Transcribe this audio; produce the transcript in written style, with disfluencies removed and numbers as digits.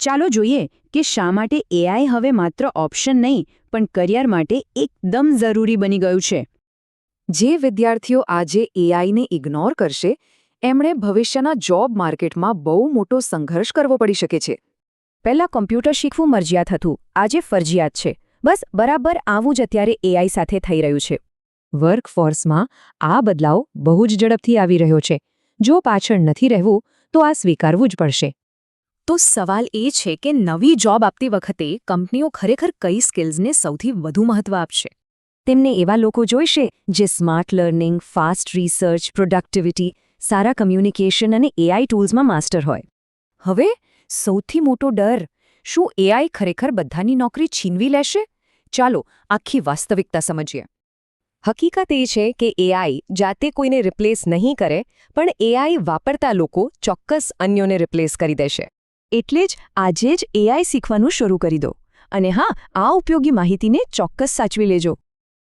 ચાલો જોઈએ કે શા માટે એઆઈ હવે માત્ર ઓપ્શન નહીં પણ કરિયર માટે એકદમ જરૂરી બની ગયું છે. જે વિદ્યાર્થીઓ આજે એઆઈને ઇગ્નોર કરશે એમણે ભવિષ્યના જોબ માર્કેટમાં બહુ મોટો સંઘર્ષ કરવો પડી શકે છે. પહેલાં કમ્પ્યુટર શીખવું મરજિયાત હતું, આજે ફરજિયાત છે. બસ બરાબર આવું જ અત્યારે એઆઈ સાથે થઈ રહ્યું છે. વર્કફોર્સમાં આ બદલાવ બહુ જ ઝડપથી આવી રહ્યો છે. જો પાછળ નથી રહેવું તો આ સ્વીકારવું જ પડશે. તો સવાલ એ છે કે નવી જોબ આપતી વખતે કંપનીઓ ખરેખર કઈ સ્કિલ્સને સૌથી વધુ મહત્વ આપશે? તેમને એવા લોકો જોઈશે જે smart learning, fast research, productivity, સારા કમ્યુનિકેશન અને એઆઈ ટૂલ્સમાં માસ્ટર હોય. હવે સૌથી મોટો ડર, શું એઆઈ ખરેખર બધાની નોકરી છીનવી લેશે? ચાલો આખી વાસ્તવિકતા સમજીએ. હકીકત એ છે કે એઆઈ જાતે કોઈને રિપ્લેસ નહીં કરે, પણ એઆઈ વાપરતા લોકો ચોક્કસ અન્યોને રિપ્લેસ કરી દેશે. એટલે જ આજે જ એઆઈ શીખવાનું શરૂ કરી દો. અને હા, આ ઉપયોગી માહિતીને ચોક્કસ સાચવી લેજો.